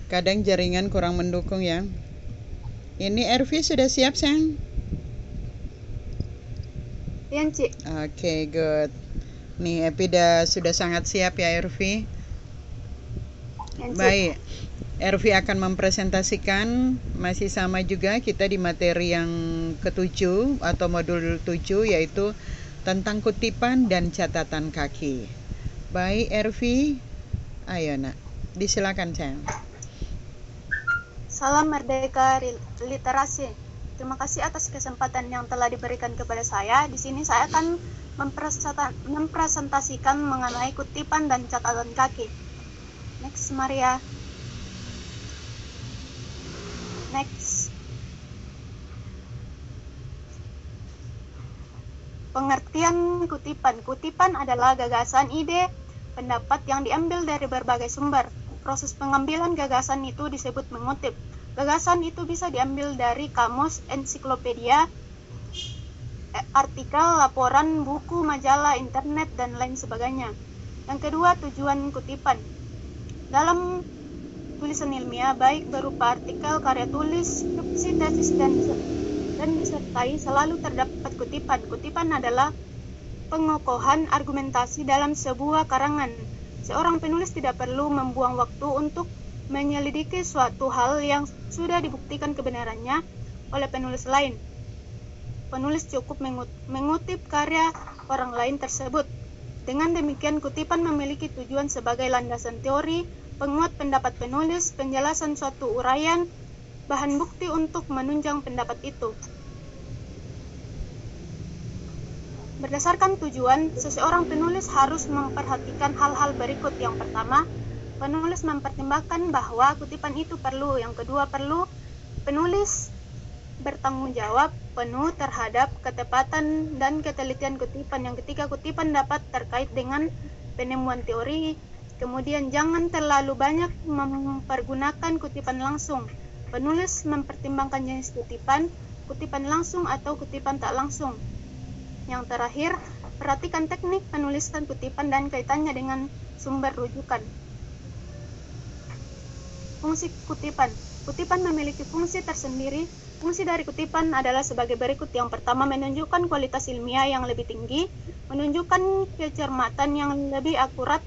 Kadang jaringan kurang mendukung ya. Ini Ervi sudah siap, sayang? Iya, Cik. Oke, good. Nih, Epi sudah sangat siap ya, Ervi. Iya, Cik. Baik, Ervi akan mempresentasikan masih sama juga kita di materi yang ke-7 atau modul 7, yaitu tentang kutipan dan catatan kaki. Baik, Ervi. Ayo, nak. Disilakan, sayang. Salam Merdeka Literasi. Terima kasih atas kesempatan yang telah diberikan kepada saya. Di sini saya akan mempresentasikan mengenai kutipan dan catatan kaki. Next, Maria. Next. Pengertian kutipan. Kutipan adalah gagasan, ide, pendapat yang diambil dari berbagai sumber. Proses pengambilan gagasan itu disebut mengutip. Gagasan itu bisa diambil dari kamus, ensiklopedia, artikel, laporan, buku, majalah, internet, dan lain sebagainya. Yang kedua, tujuan kutipan. Dalam tulisan ilmiah, baik berupa artikel, karya tulis, skripsi, tesis, dan disertai selalu terdapat kutipan. Kutipan adalah pengokohan argumentasi dalam sebuah karangan. Seorang penulis tidak perlu membuang waktu untuk menyelidiki suatu hal yang sudah dibuktikan kebenarannya oleh penulis lain. Penulis cukup mengutip karya orang lain tersebut. Dengan demikian, kutipan memiliki tujuan sebagai landasan teori, penguat pendapat penulis, penjelasan suatu uraian, bahan bukti untuk menunjang pendapat itu. Berdasarkan tujuan, seseorang penulis harus memperhatikan hal-hal berikut. Yang pertama, penulis mempertimbangkan bahwa kutipan itu perlu. Yang kedua, penulis bertanggung jawab penuh terhadap ketepatan dan ketelitian kutipan. Yang ketiga, kutipan dapat terkait dengan penemuan teori. Kemudian, jangan terlalu banyak mempergunakan kutipan langsung. Penulis mempertimbangkan jenis kutipan langsung atau kutipan tak langsung. Yang terakhir, perhatikan teknik penulisan kutipan dan kaitannya dengan sumber rujukan. Fungsi kutipan. Kutipan memiliki fungsi tersendiri. Fungsi dari kutipan adalah sebagai berikut. Yang pertama, menunjukkan kualitas ilmiah yang lebih tinggi, menunjukkan kecermatan yang lebih akurat,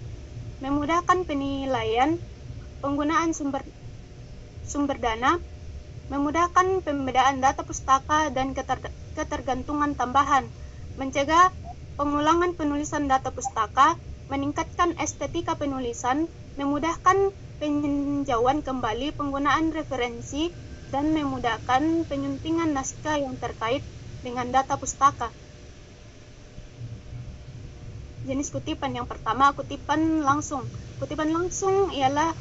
memudahkan penilaian, penggunaan sumber dana, memudahkan pembedaan data pustaka dan ketergantungan tambahan, mencegah pengulangan penulisan data pustaka, meningkatkan estetika penulisan, memudahkan peninjauan kembali, penggunaan referensi, dan memudahkan penyuntingan naskah yang terkait dengan data pustaka. Jenis kutipan yang pertama, kutipan langsung. Kutipan langsung ialah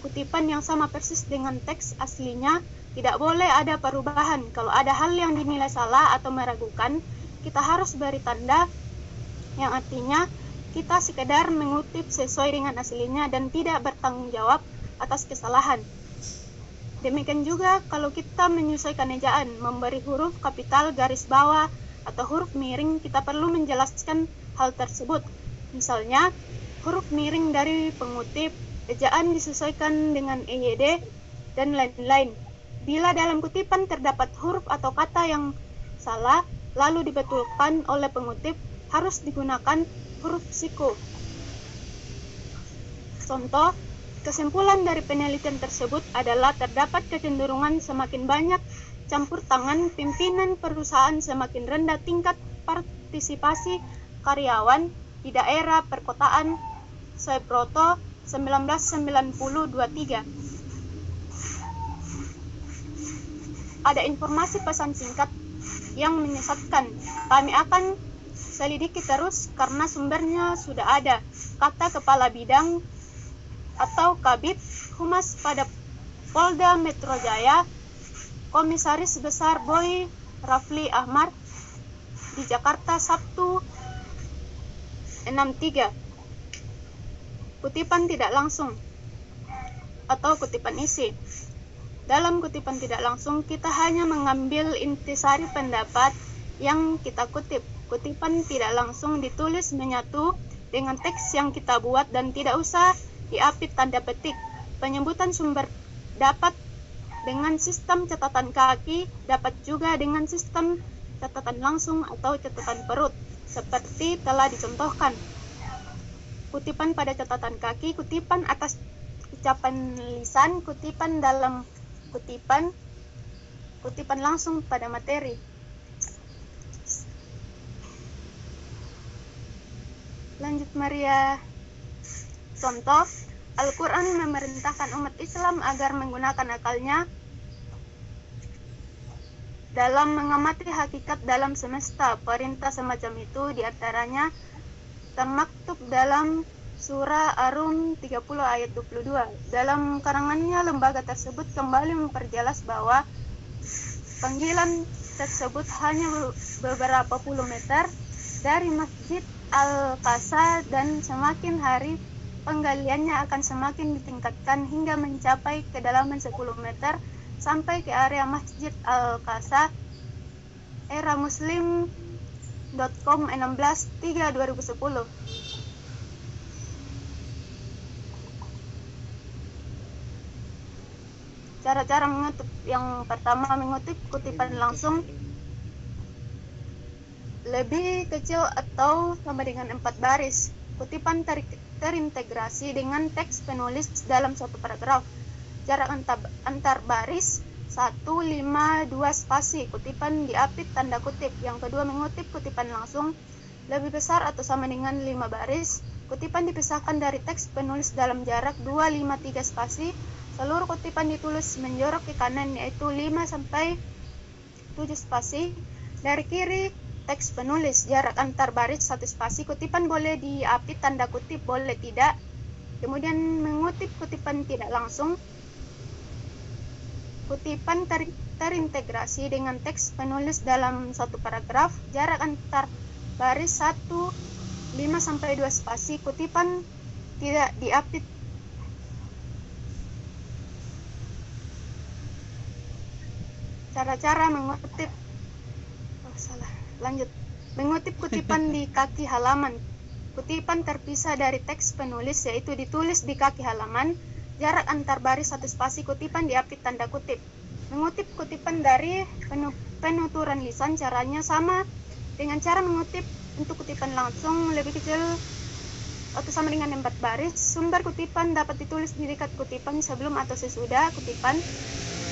kutipan yang sama persis dengan teks aslinya, tidak boleh ada perubahan. Kalau ada hal yang dinilai salah atau meragukan, kita harus beri tanda yang artinya kita sekedar mengutip sesuai dengan aslinya dan tidak bertanggung jawab atas kesalahan. Demikian juga kalau kita menyesuaikan ejaan, memberi huruf kapital, garis bawah, atau huruf miring, kita perlu menjelaskan hal tersebut. Misalnya, huruf miring dari pengutip, ejaan disesuaikan dengan EYD, dan lain-lain. Bila dalam kutipan terdapat huruf atau kata yang salah, lalu dibetulkan oleh pengutip, harus digunakan huruf siku. Contoh, kesimpulan dari penelitian tersebut adalah terdapat kecenderungan semakin banyak campur tangan pimpinan perusahaan, semakin rendah tingkat partisipasi karyawan di daerah perkotaan. Sebroto 1990-23. Ada informasi pesan singkat yang menyesatkan. Kami akan selidiki terus karena sumbernya sudah ada, kata Kepala Bidang atau Kabid Humas pada Polda Metro Jaya, Komisaris Besar Boy Rafli Ahmad di Jakarta, Sabtu 6/3. Kutipan tidak langsung atau kutipan isi. Dalam kutipan tidak langsung, kita hanya mengambil intisari pendapat yang kita kutip. Kutipan tidak langsung ditulis menyatu dengan teks yang kita buat dan tidak usah diapit tanda petik. Penyebutan sumber dapat dengan sistem catatan kaki, dapat juga dengan sistem catatan langsung atau catatan perut, seperti telah dicontohkan. Kutipan pada catatan kaki, kutipan atas ucapan lisan, kutipan dalam kutipan, kutipan langsung pada materi. Lanjut Maria. Contoh, Al-Quran memerintahkan umat Islam agar menggunakan akalnya dalam mengamati hakikat dalam semesta. Perintah semacam itu diantaranya termaktub dalam surah Ar-Rum 30 ayat 22. Dalam karangannya, lembaga tersebut kembali memperjelas bahwa panggilan tersebut hanya beberapa puluh meter dari Masjid Al-Aqsa dan semakin hari penggaliannya akan semakin ditingkatkan hingga mencapai kedalaman 10 meter sampai ke area Masjid Al-Aqsa. Era Muslim.com 16/3/2010. Cara-cara mengutip. Yang pertama, mengutip kutipan langsung lebih kecil atau sama dengan 4 baris. Kutipan terintegrasi dengan teks penulis dalam satu paragraf. Jarak antar baris 1, 5, 2 spasi. Kutipan diapit tanda kutip. Yang kedua, mengutip kutipan langsung lebih besar atau sama dengan 5 baris. Kutipan dipisahkan dari teks penulis dalam jarak 2, 5, 3 spasi. Seluruh kutipan ditulis menjorok ke kanan, yaitu 5 sampai 7 spasi. Dari kiri teks penulis, jarak antar baris 1 spasi. Kutipan boleh diapit tanda kutip, boleh tidak. Kemudian mengutip kutipan tidak langsung. Kutipan terintegrasi dengan teks penulis dalam satu paragraf. Jarak antar baris 1, 5 sampai 2 spasi. Kutipan tidak diapit. Cara-cara mengutip. Lanjut. Mengutip kutipan di kaki halaman. Kutipan terpisah dari teks penulis, yaitu ditulis di kaki halaman. Jarak antar baris 1 spasi. Kutipan diapit tanda kutip. Mengutip kutipan dari penuturan lisan, caranya sama dengan cara mengutip untuk kutipan langsung, lebih kecil atau sama dengan 4 baris. Sumber kutipan dapat ditulis di dekat kutipan sebelum atau sesudah kutipan,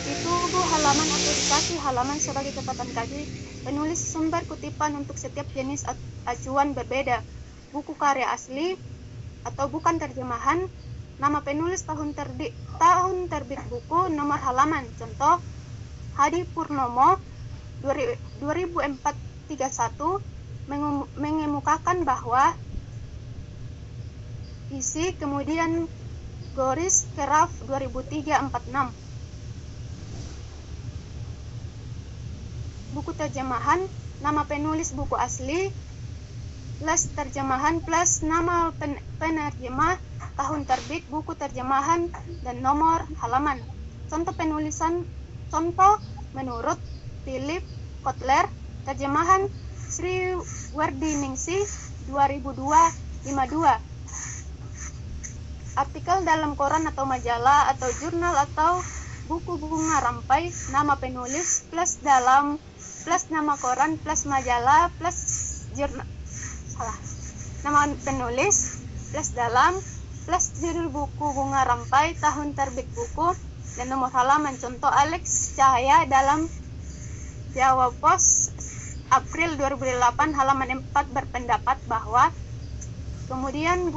di tubuh halaman atau di kaki halaman sebagai catatan kaki. Penulis sumber kutipan untuk setiap jenis acuan berbeda. Buku karya asli atau bukan terjemahan, nama penulis, tahun terbit buku, nomor halaman. Contoh, Hadi Purnomo 2004-31 mengemukakan bahwa isi, kemudian Goris Keraf 2003-46. Buku terjemahan, nama penulis buku asli, plus terjemahan, plus nama penerjemah, tahun terbit buku terjemahan, dan nomor halaman. Contoh penulisan, contoh menurut Philip Kotler, terjemahan Sri Wardiningsih 2002-52. Artikel dalam koran atau majalah atau jurnal atau buku bunga rampai, nama penulis plus dalam plus nama koran plus majalah plus jurnal, nama penulis plus dalam plus judul buku bunga rampai, tahun terbit buku, dan nomor halaman. Contoh Alex Cahaya dalam Jawa Post April 2008 halaman 4 berpendapat bahwa kemudian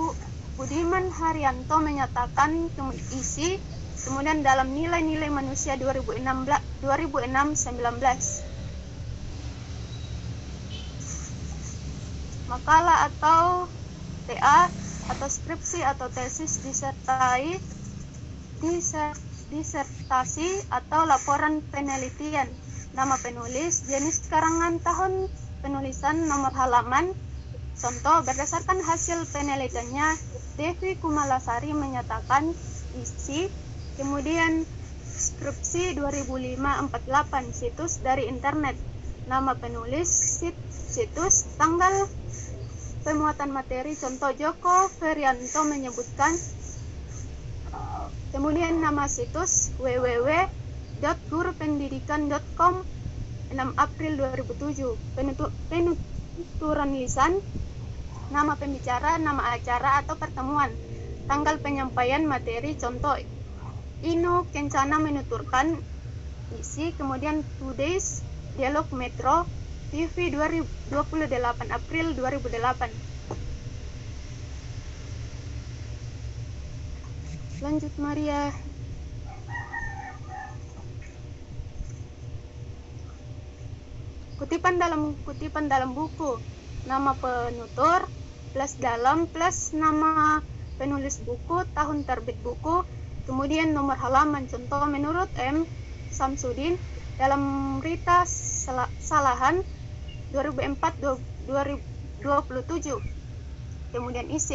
Budiman Haryanto menyatakan isi, kemudian dalam nilai-nilai manusia 2006-19. Makalah atau TA atau skripsi atau tesis disertasi atau laporan penelitian. Nama penulis, jenis karangan, tahun penulisan, nomor halaman. Contoh, berdasarkan hasil penelitiannya, Devi Kumalasari menyatakan isi, kemudian skripsi 2005-48, situs dari internet. Nama penulis, situs, tanggal pemuatan materi. Contoh, Joko Ferianto menyebutkan Kemudian nama situs www.gurupendidikan.com 6 April 2007. Penuturan lisan, nama pembicara, nama acara atau pertemuan, tanggal penyampaian materi, contoh Inu Kencana menuturkan isi, kemudian today's dialog Metro TV 28 April 2008. Lanjut Maria. Kutipan dalam buku, nama penutur plus dalam plus nama penulis buku, tahun terbit buku, kemudian nomor halaman, contoh menurut M. Samsudin dalam Rita Salahan 2004-2027. Kemudian isi